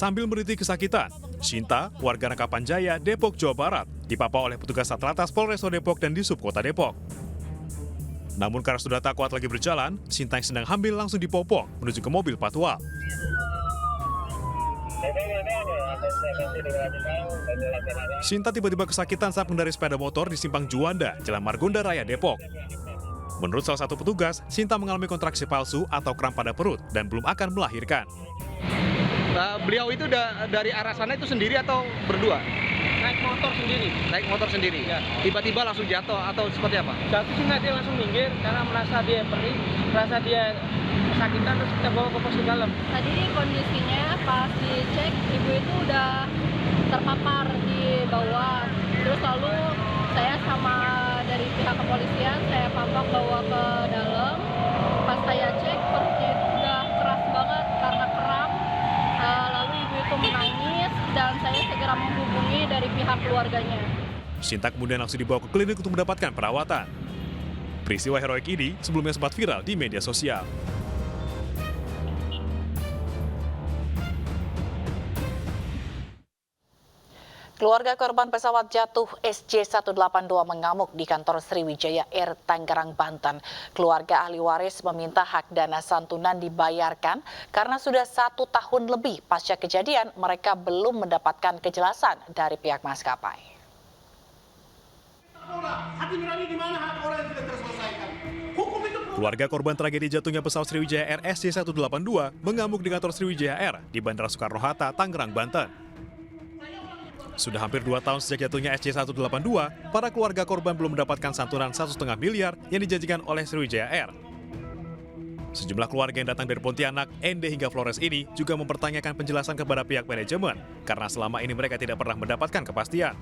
Sambil merintih kesakitan, Sinta, warga Rangkapan Jaya, Depok, Jawa Barat, dipapa oleh petugas Satlantas Polres Depok dan Disub Kota Depok. Namun karena sudah tak kuat lagi berjalan, Sinta yang sedang hamil langsung dipopong menuju ke mobil patwal. Sinta tiba-tiba kesakitan saat mengendarai sepeda motor di Simpang Juanda, Jalan Margonda Raya, Depok. Menurut salah satu petugas, Sinta mengalami kontraksi palsu atau kram pada perut dan belum akan melahirkan. Beliau itu dari arah sana itu sendiri atau berdua? Naik motor sendiri. Naik motor sendiri? Ya. Tiba-tiba langsung jatuh atau seperti apa? Jatuh sih dia langsung minggir karena merasa dia perih, merasa dia kesakitan, terus kita bawa ke pos dalam. Tadi kondisinya pas dicek ibu itu udah terpapar di bawah. Terus lalu saya sama dari pihak kepolisian saya papak bawa ke dalam. Pas saya cek perutnya itu udah keras banget karena kram. Lalu ibu itu menangis dan saya segera menghubungi dari pihak keluarganya. Sinta kemudian langsung dibawa ke klinik untuk mendapatkan perawatan. Peristiwa heroik ini sebelumnya sempat viral di media sosial. Keluarga korban pesawat jatuh SJ182 mengamuk di kantor Sriwijaya Air Tangerang, Banten. Keluarga ahli waris meminta hak dana santunan dibayarkan karena sudah 1 tahun lebih pasca kejadian mereka belum mendapatkan kejelasan dari pihak maskapai. Keluarga korban tragedi jatuhnya pesawat Sriwijaya Air SJ182 mengamuk di kantor Sriwijaya Air di Bandara Soekarno-Hatta, Tangerang, Banten. Sudah hampir 2 tahun sejak jatuhnya SJ182, para keluarga korban belum mendapatkan santunan 1,5 miliar yang dijanjikan oleh Sriwijaya Air. Sejumlah keluarga yang datang dari Pontianak, Ende hingga Flores ini juga mempertanyakan penjelasan kepada pihak manajemen karena selama ini mereka tidak pernah mendapatkan kepastian.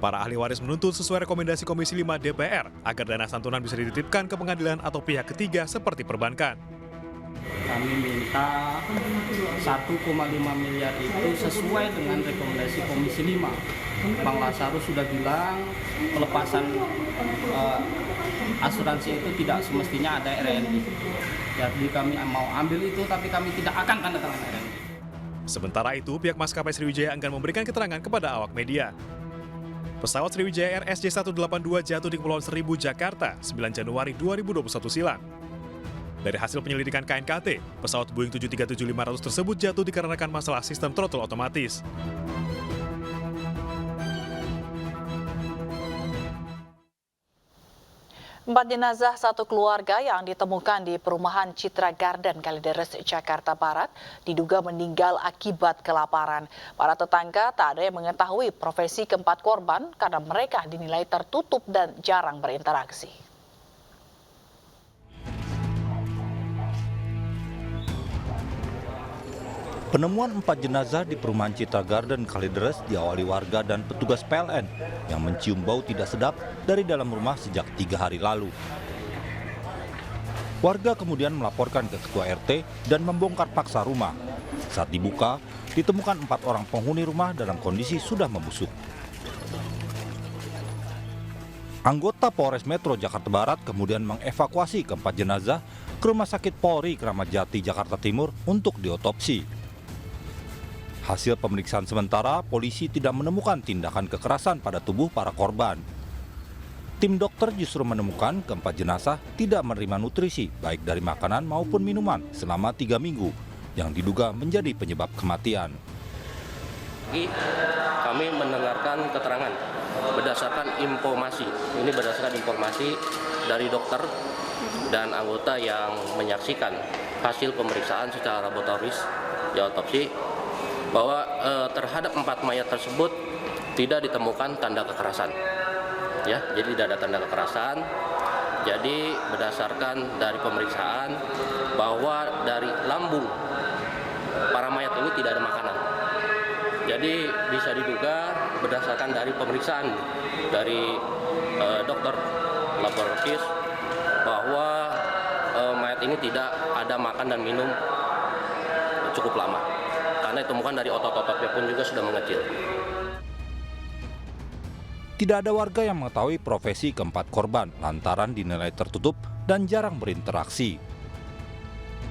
Para ahli waris menuntut sesuai rekomendasi Komisi 5 DPR agar dana santunan bisa dititipkan ke pengadilan atau pihak ketiga seperti perbankan. Kami minta 1,5 miliar itu sesuai dengan rekomendasi Komisi 5. Bang Lasarus sudah bilang pelepasan asuransi itu tidak semestinya ada RNI. Jadi kami mau ambil itu tapi kami tidak akan tanda tangan RNI. Sementara itu, pihak maskapai Sriwijaya enggan memberikan keterangan kepada awak media. Pesawat Sriwijaya Air SJ182 jatuh di Kepulauan Seribu, Jakarta, 9 Januari 2021 silam. Dari hasil penyelidikan KNKT, pesawat Boeing 737-500 tersebut jatuh dikarenakan masalah sistem throttle otomatis. Empat jenazah satu keluarga yang ditemukan di perumahan Citra Garden, Kalideres, Jakarta Barat diduga meninggal akibat kelaparan. Para tetangga tak ada yang mengetahui profesi keempat korban karena mereka dinilai tertutup dan jarang berinteraksi. Penemuan 4 jenazah di perumahan Citra Garden, Kalideres diawali warga dan petugas PLN yang mencium bau tidak sedap dari dalam rumah sejak 3 hari lalu. Warga kemudian melaporkan ke ketua RT dan membongkar paksa rumah. Saat dibuka, ditemukan 4 orang penghuni rumah dalam kondisi sudah membusuk. Anggota Polres Metro Jakarta Barat kemudian mengevakuasi keempat jenazah ke Rumah Sakit Polri Kramat Jati, Jakarta Timur untuk diotopsi. Hasil pemeriksaan sementara, polisi tidak menemukan tindakan kekerasan pada tubuh para korban. Tim dokter justru menemukan keempat jenazah tidak menerima nutrisi, baik dari makanan maupun minuman, selama 3 minggu, yang diduga menjadi penyebab kematian. Kami mendengarkan keterangan berdasarkan informasi. Ini berdasarkan informasi dari dokter dan anggota yang menyaksikan hasil pemeriksaan secara laboratoris di otopsi, bahwa terhadap 4 mayat tersebut tidak ditemukan tanda kekerasan. Ya, jadi tidak ada tanda kekerasan. Jadi berdasarkan dari pemeriksaan bahwa dari lambung para mayat ini tidak ada makanan. Jadi bisa diduga berdasarkan dari pemeriksaan dari dokter laboratoris bahwa mayat ini tidak ada makan dan minum cukup lama. Karena ditemukan dari otot-ototnya pun juga sudah mengecil. Tidak ada warga yang mengetahui profesi keempat korban lantaran dinilai tertutup dan jarang berinteraksi.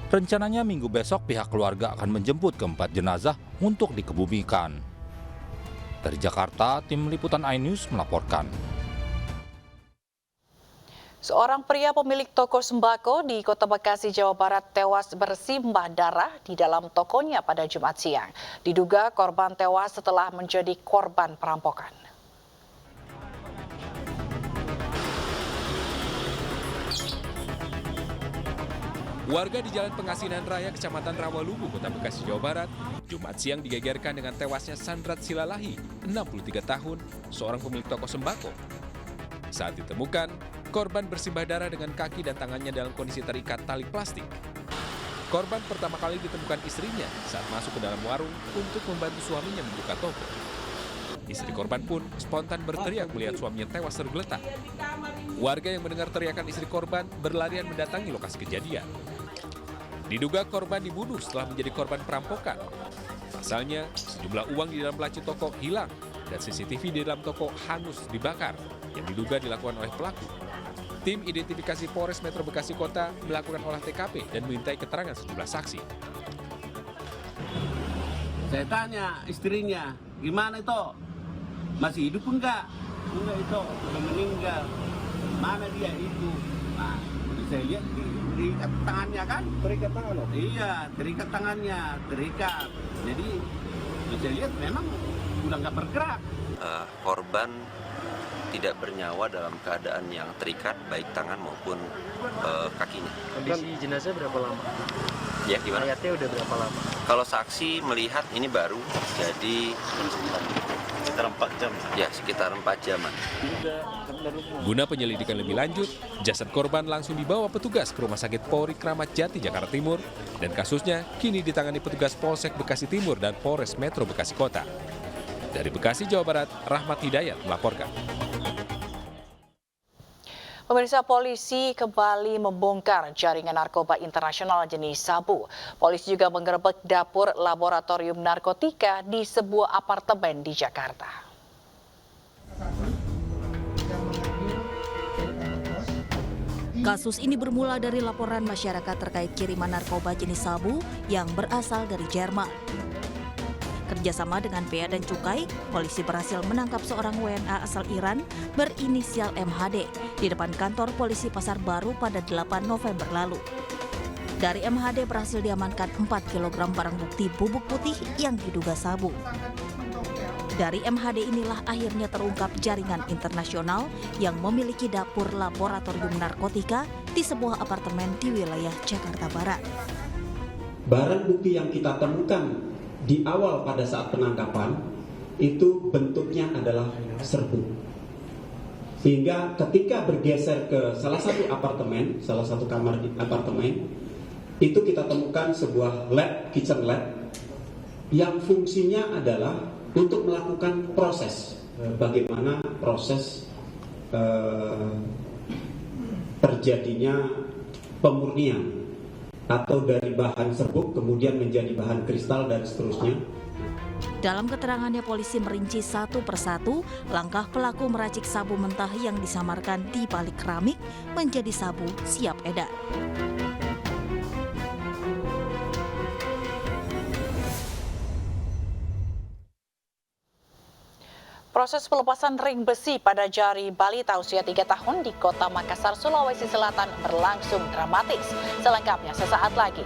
Rencananya minggu besok pihak keluarga akan menjemput keempat jenazah untuk dikebumikan. Dari Jakarta, tim liputan iNews melaporkan. Seorang pria pemilik toko sembako di Kota Bekasi, Jawa Barat tewas bersimbah darah di dalam tokonya pada Jumat siang. Diduga korban tewas setelah menjadi korban perampokan. Warga di Jalan Pengasinan Raya, Kecamatan Rawalubu, Kota Bekasi, Jawa Barat, Jumat siang digegerkan dengan tewasnya Sandrat Silalahi, 63 tahun, seorang pemilik toko sembako. Saat ditemukan, korban bersimbah darah dengan kaki dan tangannya dalam kondisi terikat tali plastik. Korban pertama kali ditemukan istrinya saat masuk ke dalam warung untuk membantu suaminya membuka toko. Istri korban pun spontan berteriak melihat suaminya tewas tergeletak. Warga yang mendengar teriakan istri korban berlarian mendatangi lokasi kejadian. Diduga korban dibunuh setelah menjadi korban perampokan. Pasalnya, sejumlah uang di dalam laci toko hilang dan CCTV di dalam toko hangus dibakar yang diduga dilakukan oleh pelaku. Tim identifikasi Polres Metro Bekasi Kota melakukan olah TKP dan memintai keterangan sejumlah saksi. Saya tanya istrinya, gimana itu? Masih hidup enggak? Enggak itu, udah meninggal. Mana dia itu? Nah, saya lihat terikat tangannya kan? Terikat tangan loh? Iya, terikat tangannya, terikat. Jadi, saya lihat memang udah nggak bergerak. Korban tidak bernyawa dalam keadaan yang terikat, baik tangan maupun kakinya. Kondisi jenazah berapa lama? Ya, gimana? Mayatnya udah berapa lama? Kalau saksi melihat ini baru, jadi sekitar 4 jam. Ya, sekitar 4 jaman. Guna penyelidikan lebih lanjut, jasad korban langsung dibawa petugas ke Rumah Sakit Polri Kramat Jati, Jakarta Timur, dan kasusnya kini ditangani petugas Polsek Bekasi Timur dan Polres Metro Bekasi Kota. Dari Bekasi, Jawa Barat, Rahmat Hidayat melaporkan. Pemirsa, polisi kembali membongkar jaringan narkoba internasional jenis sabu. Polisi juga menggerebek dapur laboratorium narkotika di sebuah apartemen di Jakarta. Kasus ini bermula dari laporan masyarakat terkait kiriman narkoba jenis sabu yang berasal dari Jerman. Kerjasama dengan Bea dan Cukai, polisi berhasil menangkap seorang WNA asal Iran berinisial MHD di depan kantor polisi Pasar Baru pada 8 November lalu. Dari MHD berhasil diamankan 4 kg barang bukti bubuk putih yang diduga sabu. Dari MHD inilah akhirnya terungkap jaringan internasional yang memiliki dapur laboratorium narkotika di sebuah apartemen di wilayah Jakarta Barat. Barang bukti yang kita temukan di awal pada saat penangkapan itu bentuknya adalah serbuk. Sehingga ketika bergeser ke salah satu apartemen, salah satu kamar di apartemen, itu kita temukan sebuah lab, kitchen lab, yang fungsinya adalah untuk melakukan proses, bagaimana proses terjadinya pemurnian atau dari bahan serbuk kemudian menjadi bahan kristal dan seterusnya. Dalam keterangannya, polisi merinci satu persatu langkah pelaku meracik sabu mentah yang disamarkan di balik keramik menjadi sabu siap edar. Proses pelepasan ring besi pada jari balita usia 3 tahun di Kota Makassar, Sulawesi Selatan berlangsung dramatis. Selengkapnya sesaat lagi.